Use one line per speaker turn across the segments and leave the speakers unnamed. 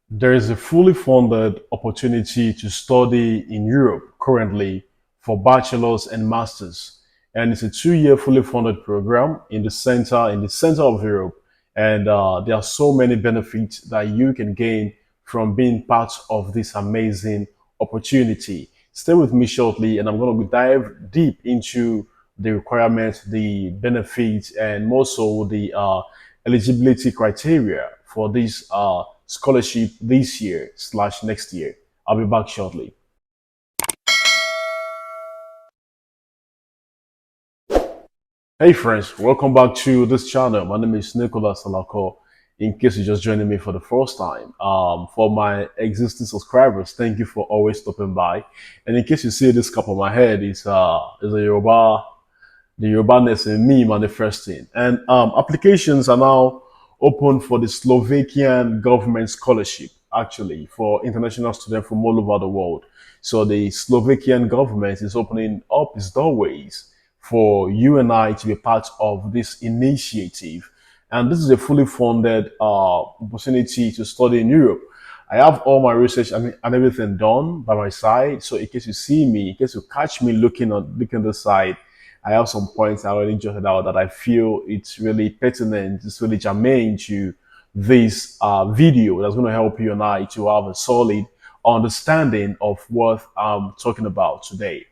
There is a fully funded opportunity to study in Europe currently for bachelor's and master's. And it's a 2 year fully funded program in the center of Europe. And there are so many benefits that you can gain from being part of this amazing opportunity. Stay with me shortly, and I'm going to dive deep into the requirements, the benefits, and more so the eligibility criteria for this scholarship this year slash next year. I'll be back shortly. Hey friends, welcome back to this channel. My name is Nicholas Salako. In case you're just joining me for the first time, for my existing subscribers, thank you for always stopping by. And in case you see this cup on my head, it's a Yoruba, the Yorubaness in me manifesting. And applications are now open for the Slovakian Government Scholarship, actually, for international students from all over the world. So the Slovakian government is opening up its doorways for you and I to be part of this initiative. And this is a fully funded opportunity to study in Europe. I have all my research and everything done by my side. So in case you see me, in case you catch me looking the side, I have some points I already jotted out that I feel it's really pertinent, it's really germane to this video that's going to help you and I to have a solid understanding of what I'm talking about today.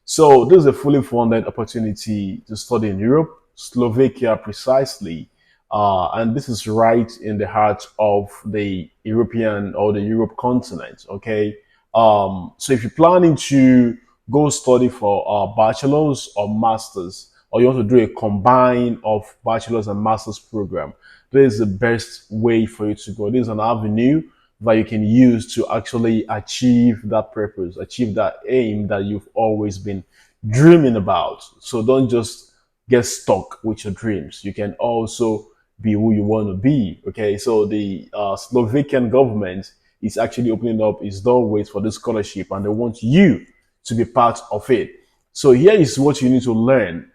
So this is a fully funded opportunity to study in Europe, Slovakia precisely, and this is right in the heart of the European or the Europe continent. Okay, so if you're planning to go study for bachelor's or master's, or you want to do a combine of bachelor's and master's program, this is the best way for you to go. This is an avenue that you can use to actually achieve that purpose, achieve that aim that you've always been dreaming about. So don't just get stuck with your dreams. You can also be who you want to be. Okay, so the Slovakian government is actually opening up its doorways for this scholarship, and they want you to be part of it. So here is what you need to learn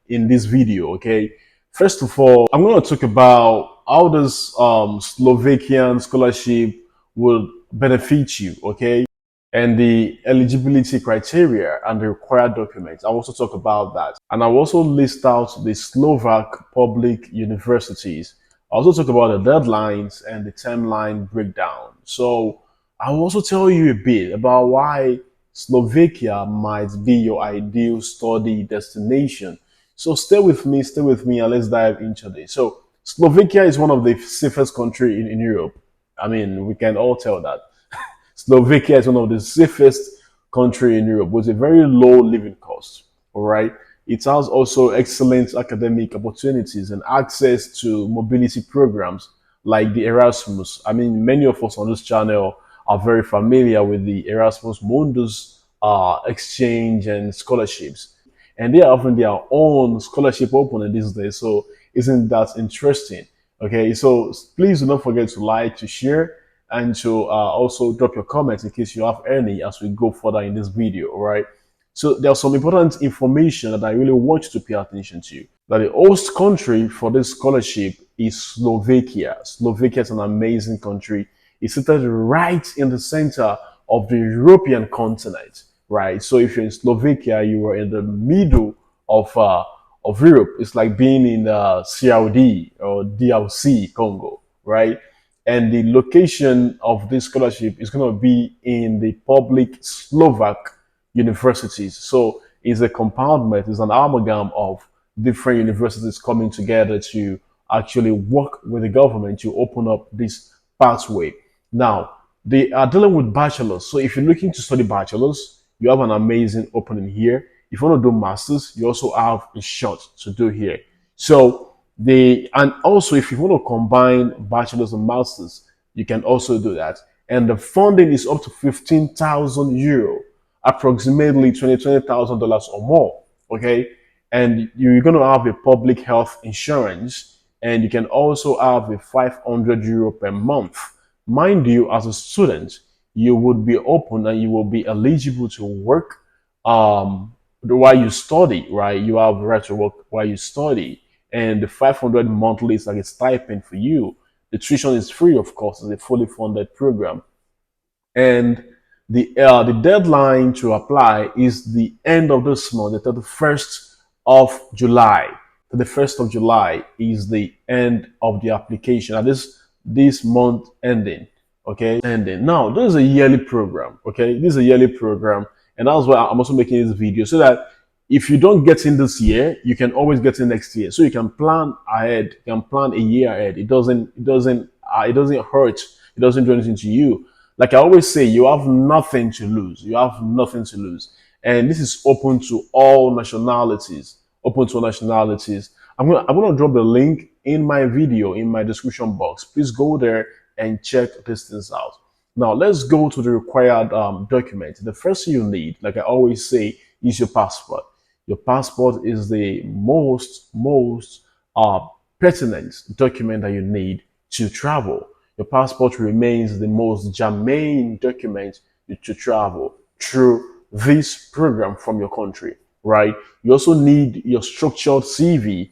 in this video. Okay, first of all, I'm going to talk about how this Slovakian scholarship will benefit you, okay? And the eligibility criteria and the required documents. I'll also talk about that. And I'll also list out the Slovak public universities. I'll also talk about the deadlines and the timeline breakdown. So I'll also tell you a bit about why Slovakia might be your ideal study destination. So stay with me, and let's dive into this. So Slovakia is one of the safest country in Europe. I mean, we can all tell that. Slovakia is one of the safest country in Europe with a very low living cost. All right. It has also excellent academic opportunities and access to mobility programs like the Erasmus. I mean, many of us on this channel are very familiar with the Erasmus Mundus exchange and scholarships. And they are having their own scholarship opening these days. So isn't that interesting? Okay, so please do not forget to like, to share, and to also drop your comments in case you have any as we go further in this video. All right. So there's some important information that I really want you to pay attention to. That the host country for this scholarship is Slovakia. Slovakia is an amazing country. It's situated right in the center of the European continent, right? So if you're in Slovakia, you are in the middle of Europe. It's like being in CRD or DRC Congo, right? And the location of this scholarship is going to be in the public Slovak universities. So it's a compoundment, it's an amalgam of different universities coming together to actually work with the government to open up this pathway. Now, they are dealing with bachelors. So if you're looking to study bachelors, you have an amazing opening here. If you want to do masters, you also have a shot to do here. So and also if you want to combine bachelors and masters, you can also do that. And the funding is up to 15,000 euro, approximately $20,000 or more. Okay. And you're going to have a public health insurance, and you can also have a 500 euro per month. Mind you, as a student, you would be open and you will be eligible to work while you study, right? You have the right to work while you study. And the 500 monthly is like a stipend for you. The tuition is free, of course. It's a fully funded program, and the deadline to apply is the end of this month, the 31st of July. The 1st of July is the end of the application. And this month ending, okay, ending. Now, this is a yearly program, okay. This is a yearly program, and that's why I'm also making this video so that if you don't get in this year, you can always get in next year. So you can plan ahead. You can plan a year ahead. It doesn't hurt. It doesn't do anything to you. Like I always say, you have nothing to lose. You have nothing to lose. And this is open to all nationalities. Open to all nationalities. I'm gonna drop the link in my video in my description box. Please go there and check these things out. Now let's go to the required document. The first thing you need, like I always say, is your passport. Your passport is the most uh, pertinent document that you need to travel. Your passport remains the most germane document to travel through this program from your country, right? You also need your structured CV.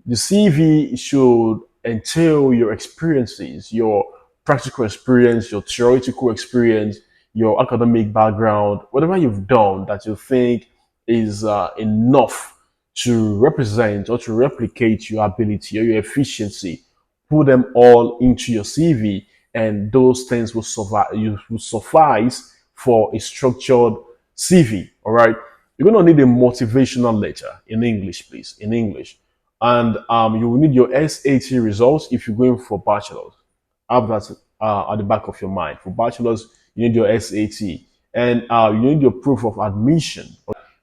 The CV should entail your experiences, your practical experience, your theoretical experience, your academic background, whatever you've done that you think is enough to represent or to replicate your ability or your efficiency. Put them all into your CV, and those things will survive. You will suffice for a structured CV. All right. You're gonna need a motivational letter in English, please, in English, and you will need your SAT results if you're going for bachelor's. Have that at the back of your mind. For bachelor's, you need your SAT, and you need your proof of admission.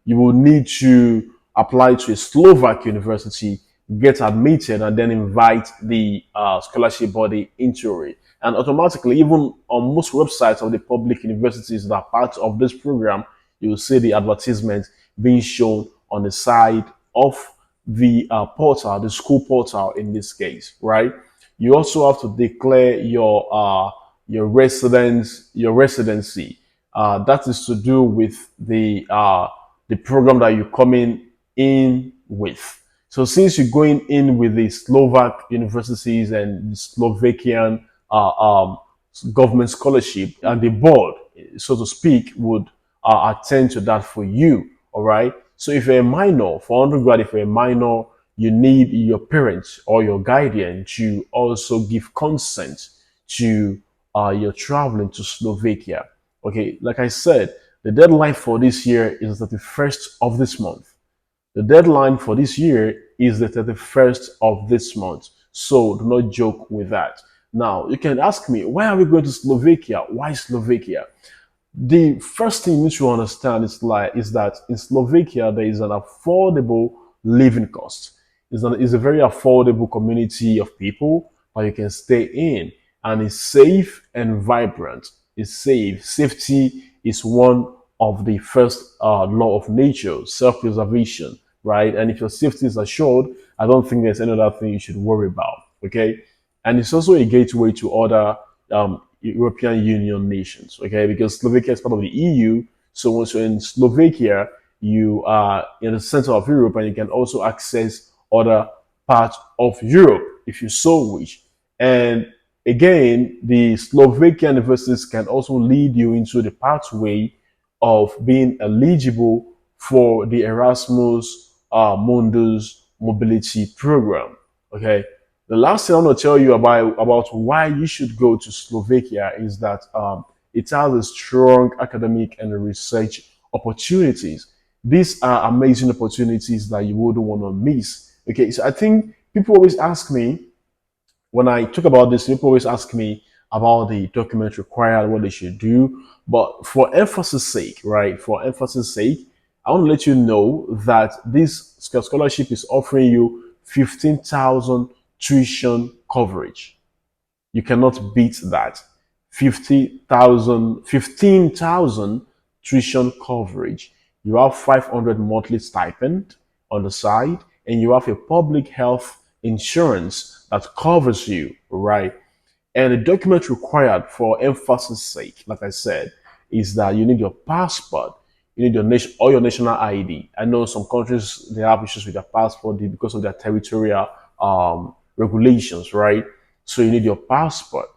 You will need to apply to a Slovak university, get admitted, and then invite the scholarship body into it. And automatically, even on most websites of the public universities that are part of this program, you will see the advertisement being shown on the side of the portal, the school portal in this case, right? You also have to declare your residency. That is to do with the program that you're coming in with. So since you're going in with the Slovak universities and the Slovakian government scholarship, and the board, so to speak, would attend to that for you. All right. So if you're a minor, for undergrad, if you're a minor, you need your parents or your guardian to also give consent to your traveling to Slovakia. Okay, like I said, the deadline for this year is the 31st of this month. The deadline for this year is the 31st of this month. So do not joke with that. Now, you can ask me, why are we going to Slovakia? Why Slovakia? The first thing you need to understand is that in Slovakia there is an affordable living cost. It's a very affordable community of people that you can stay in, and it's safe and vibrant. It's safe. Safety is one of the first law of nature, self-preservation, right? And if your safety is assured, I don't think there's any other thing you should worry about. Okay, and it's also a gateway to other European Union nations, okay? Because Slovakia is part of the EU. So once you're in Slovakia, you are in the center of Europe, and you can also access other parts of Europe if you so wish. And again, the Slovakian universities can also lead you into the pathway of being eligible for the Erasmus Mundus mobility program, okay? The last thing I want to tell you about why you should go to Slovakia is that it has a strong academic and research opportunities. These are amazing opportunities that you wouldn't want to miss. Okay, so I think people always ask me, when I talk about this, people always ask me about the documents required, what they should do. But for emphasis sake, right? For emphasis sake, I want to let you know that this scholarship is offering you 15,000 tuition coverage. You cannot beat that. 15,000 tuition coverage. You have 500 monthly stipend on the side, and you have a public health insurance that covers you, right? And the document required for emphasis sake, like I said, is that you need your passport, you need your nation or your national ID. I know some countries they have issues with their passport because of their territorial regulations, right? So you need your passport.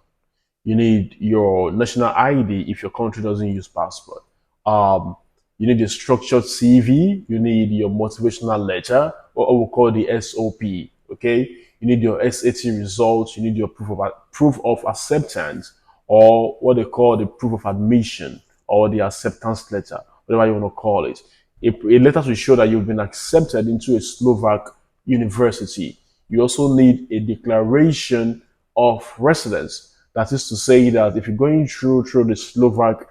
You need your national ID if your country doesn't use passport. Um, you need a structured CV. You need your motivational letter, or what we call the SOP. Okay. You need your SAT results. You need your proof of acceptance, or what they call the proof of admission, or the acceptance letter, whatever you want to call it. A letter to show that you've been accepted into a Slovak university. You also need a declaration of residence. That is to say that if you're going through the Slovak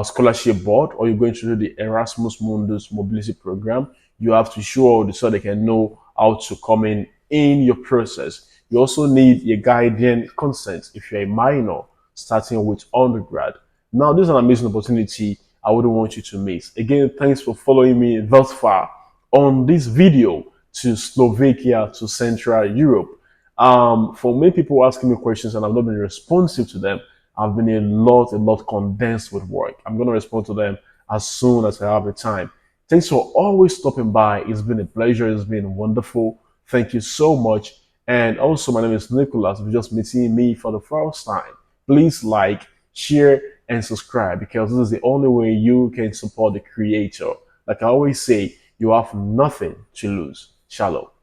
scholarship board, or you're going through the Erasmus Mundus mobility program, you have to show so they can know how to come in your process. You also need a guardian consent if you're a minor starting with undergrad. Now, this is an amazing opportunity I wouldn't want you to miss. Again, thanks for following me thus far on this video to Slovakia to Central Europe. For many people asking me questions and I've not been responsive to them, I've been a lot condensed with work. I'm going to respond to them as soon as I have the time. Thanks for always stopping by. It's been a pleasure. It's been wonderful. Thank you so much. And also, my name is Nicholas. If you're just meeting me for the first time, please like, share, and subscribe because this is the only way you can support the creator. Like I always say, you have nothing to lose. Shalom.